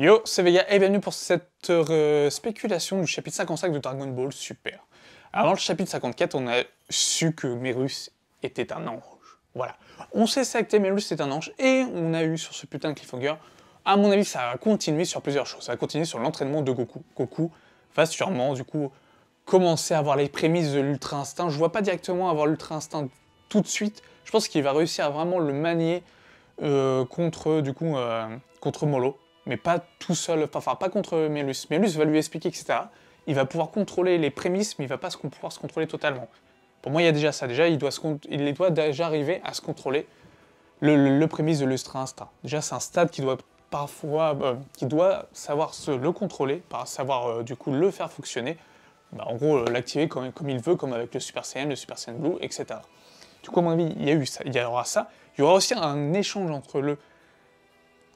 Yo, c'est Vega et bienvenue pour cette spéculation du chapitre 55 de Dragon Ball Super. Avant le chapitre 54, on a su que Mérus était un ange. Voilà. On sait ça que Mérus est un ange et on a eu sur ce putain de cliffhanger, à mon avis, ça va continuer sur plusieurs choses. Ça va continuer sur l'entraînement de Goku. Goku va sûrement, du coup, commencer à avoir les prémices de l'Ultra Instinct. Je vois pas directement avoir l'Ultra Instinct tout de suite. Je pense qu'il va réussir à vraiment le manier contre Molo. Mais pas tout seul, enfin pas contre Mélus. Mélus va lui expliquer, etc. Il va pouvoir contrôler les prémices, mais il va pas pouvoir se contrôler totalement. Pour moi, il y a déjà ça. Déjà, il doit déjà arriver à se contrôler le prémisse de l'Ultra Instinct. Déjà, c'est un stade qui doit parfois, qui doit savoir le contrôler, savoir du coup le faire fonctionner. Bah, en gros, l'activer comme il veut, comme avec le Super Saiyan Blue, etc. Du coup, à mon avis, il y a eu ça. Il y aura ça. Il y aura aussi un échange entre le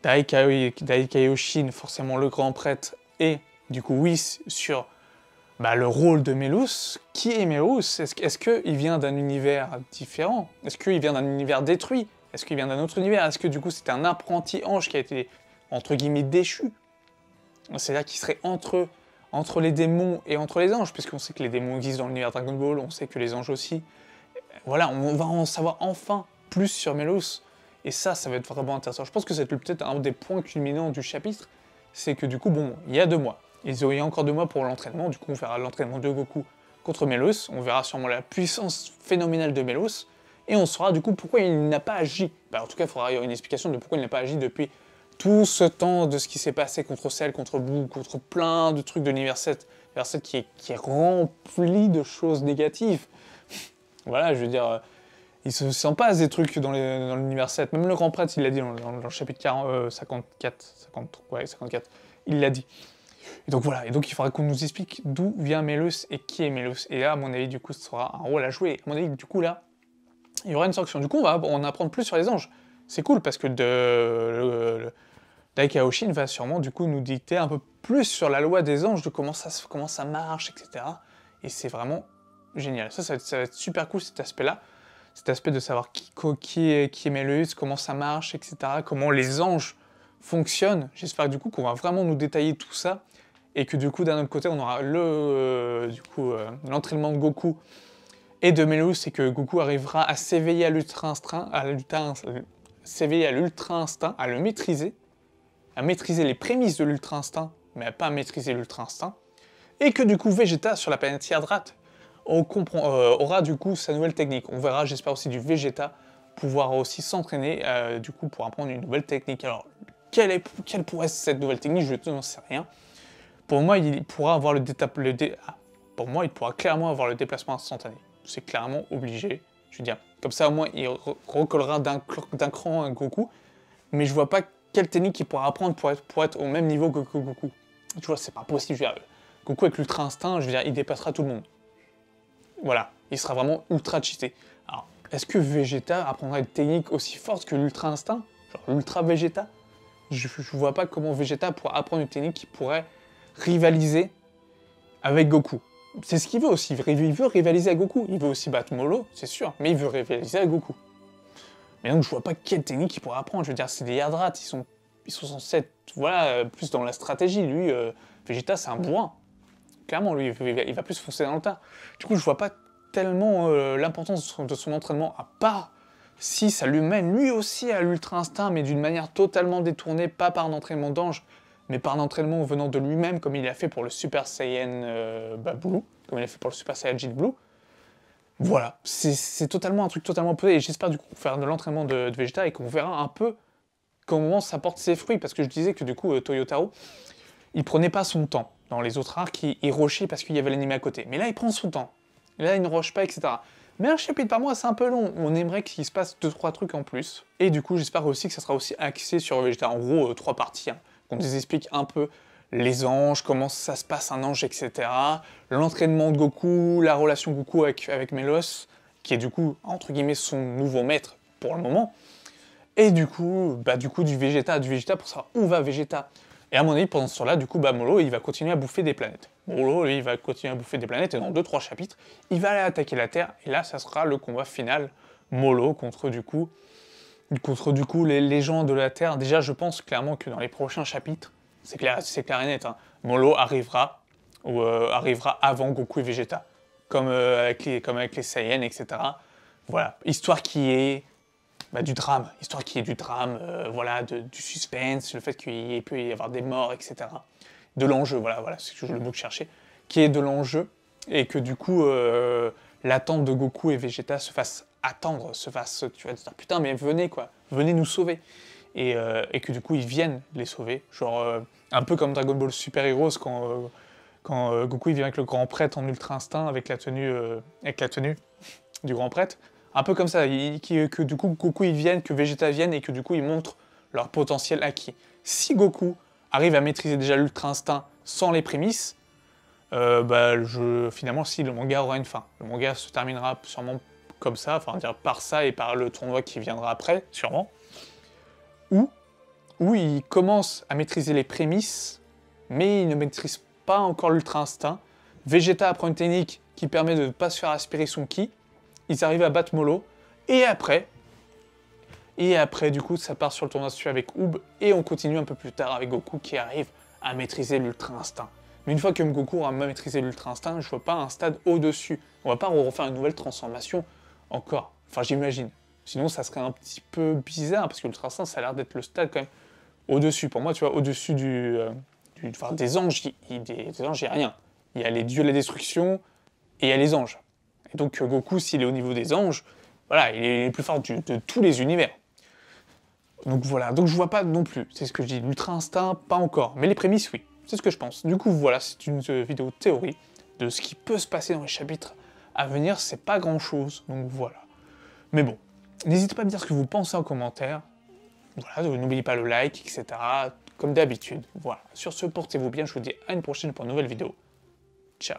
Dai Kaioshin, forcément le grand prêtre, et du coup Whis sur le rôle de Mélus. Qui est Mélus? Est-ce qu'il vient d'un univers différent? Est-ce qu'il vient d'un univers détruit? Est-ce qu'il vient d'un autre univers? Est-ce que du coup c'est un apprenti ange qui a été, entre guillemets, déchu? C'est-à-dire qu'il serait entre les démons et entre les anges, puisqu'on sait que les démons existent dans l'univers Dragon Ball, on sait que les anges aussi. Voilà, on va en savoir enfin plus sur Mélus. Et ça va être vraiment intéressant. Je pense que c'est peut-être un des points culminants du chapitre, c'est que du coup, bon, il y a 2 mois. Il y a encore 2 mois pour l'entraînement, du coup on verra l'entraînement de Goku contre Mélus, on verra sûrement la puissance phénoménale de Mélus, et on saura du coup pourquoi il n'a pas agi. En tout cas, il faudra y avoir une explication de pourquoi il n'a pas agi depuis tout ce temps de ce qui s'est passé contre Cell, contre Boo, contre plein de trucs de l'univers 7. L'univers 7 qui est rempli de choses négatives. Voilà, je veux dire... il s'en passe des trucs dans l'univers 7. Même le grand prêtre, il l'a dit dans le chapitre 54. Il l'a dit. Et donc voilà. Et donc il faudra qu'on nous explique d'où vient Mélus et qui est Mélus. Et là, à mon avis, du coup, ce sera un rôle à jouer. À mon avis, du coup, là, il y aura une sanction. Du coup, on va en apprendre plus sur les anges. C'est cool parce que Dai Kaioshin va sûrement, du coup, nous dicter un peu plus sur la loi des anges, de comment ça marche, etc. Et c'est vraiment génial. Ça va être super cool, cet aspect-là. Cet aspect de savoir qui est Mélus, comment ça marche, etc., comment les anges fonctionnent. J'espère du coup qu'on va vraiment nous détailler tout ça, et que du coup, d'un autre côté, on aura l'entraînement de Goku et de Mélus, et que Goku arrivera à s'éveiller à l'Ultra Instinct, à le maîtriser, à maîtriser les prémices de l'Ultra Instinct, mais à pas maîtriser l'Ultra Instinct, et que du coup, Vegeta, sur la planète Yardrat, aura du coup sa nouvelle technique. On verra, j'espère aussi, du Vegeta pouvoir aussi s'entraîner du coup pour apprendre une nouvelle technique. Alors, quelle pourrait être cette nouvelle technique? Je n'en sais rien. Pour moi, il pourra avoir pour moi, il pourra clairement avoir le déplacement instantané. C'est clairement obligé. Je veux dire, comme ça, au moins, il recollera d'un cran à Goku. Mais je vois pas quelle technique il pourra apprendre pour être au même niveau que Goku. Tu vois, c'est pas possible. Je veux dire, Goku avec l'Ultra Instinct, je veux dire, il dépassera tout le monde. Voilà, il sera vraiment ultra cheaté. Alors, est-ce que Vegeta apprendra une technique aussi forte que l'Ultra Instinct? Genre l'Ultra Vegeta? Je vois pas comment Vegeta pourra apprendre une technique qui pourrait rivaliser avec Goku. C'est ce qu'il veut aussi, il veut rivaliser avec Goku. Il veut aussi battre Molo, c'est sûr, mais il veut rivaliser avec Goku. Mais donc je vois pas quelle technique il pourra apprendre. Je veux dire, c'est des Yardrats, ils sont censés être, voilà, plus dans la stratégie. Lui, Vegeta, c'est un bourrin. Clairement, lui, il va plus foncer dans le tas. Du coup, je vois pas tellement l'importance de son entraînement, à part si ça lui mène lui aussi à l'Ultra Instinct, mais d'une manière totalement détournée, pas par un entraînement d'ange, mais par un entraînement venant de lui-même, comme il a fait pour le Super Saiyan Blue, comme il a fait pour le Super Saiyajin Blue. Voilà, c'est totalement un truc totalement posé, et j'espère du coup faire de l'entraînement de Vegeta, et qu'on verra un peu comment ça porte ses fruits, parce que je disais que du coup, Toyotaro, il prenait pas son temps. Dans les autres arcs, il rushait parce qu'il y avait l'anime à côté. Mais là, il prend son temps. Et là, il ne rush pas, etc. Mais un chapitre par mois, c'est un peu long. On aimerait qu'il se passe 2-3 trucs en plus. Et du coup, j'espère aussi que ça sera aussi axé sur Vegeta. En gros, 3 parties. Hein. Qu'on nous explique un peu les anges, comment ça se passe un ange, etc. L'entraînement de Goku, la relation Goku avec Melos, qui est du coup, entre guillemets, son nouveau maître pour le moment. Et du coup, du Vegeta pour savoir où va Vegeta. Et à mon avis, pendant ce temps-là, du coup, Molo, il va continuer à bouffer des planètes. Molo, lui, il va continuer à bouffer des planètes, et dans 2-3 chapitres, il va aller attaquer la Terre, et là, ça sera le combat final. Molo contre du coup, les gens de la Terre. Déjà, je pense clairement que dans les prochains chapitres, c'est clair et net. Hein. Molo arrivera, arrivera avant Goku et Vegeta, comme avec les Saiyans, etc. Voilà, histoire qui est du drame, voilà, du suspense, le fait qu'il peut y avoir des morts, etc. De l'enjeu, voilà, c'est le mot que je cherchais, qui est de l'enjeu, et que du coup, l'attente de Goku et Vegeta se fasse attendre, tu vas te dire, putain, mais venez, quoi, venez nous sauver. Et que du coup, ils viennent les sauver, genre, un peu comme Dragon Ball Super Heroes, quand Goku il vient avec le grand prêtre en Ultra Instinct, avec la tenue du grand prêtre, un peu comme ça, que du coup Goku il vienne, que Vegeta vienne, et que du coup ils montrent leur potentiel acquis. Si Goku arrive à maîtriser déjà l'Ultra Instinct sans les prémices, finalement si le manga aura une fin. Le manga se terminera sûrement comme ça, enfin dire par ça et par le tournoi qui viendra après, sûrement. Où il commence à maîtriser les prémices, mais il ne maîtrise pas encore l'Ultra Instinct. Vegeta apprend une technique qui permet de ne pas se faire aspirer son ki. Ils arrivent à battre Molo. Et après, du coup, ça part sur le tournoi dessus avec Oob. Et on continue un peu plus tard avec Goku qui arrive à maîtriser l'Ultra Instinct. Mais une fois que Goku aura maîtrisé l'Ultra Instinct, je vois pas un stade au-dessus. On va pas refaire une nouvelle transformation encore. Enfin, j'imagine. Sinon, ça serait un petit peu bizarre, parce que l'Ultra Instinct, ça a l'air d'être le stade quand même au-dessus. Pour moi, tu vois, au-dessus des anges, des anges, il n'y a rien. Il y a les dieux de la destruction et il y a les anges. Et donc Goku, s'il est au niveau des anges, voilà, il est le plus fort de tous les univers. Donc voilà, donc je vois pas non plus, c'est ce que je dis, l'Ultra Instinct, pas encore, mais les prémices, oui, c'est ce que je pense. Du coup, voilà, c'est une vidéo théorie de ce qui peut se passer dans les chapitres à venir, c'est pas grand-chose, donc voilà. Mais bon, n'hésitez pas à me dire ce que vous pensez en commentaire, voilà, n'oubliez pas le like, etc., comme d'habitude. Voilà, sur ce, portez-vous bien, je vous dis à une prochaine pour une nouvelle vidéo. Ciao.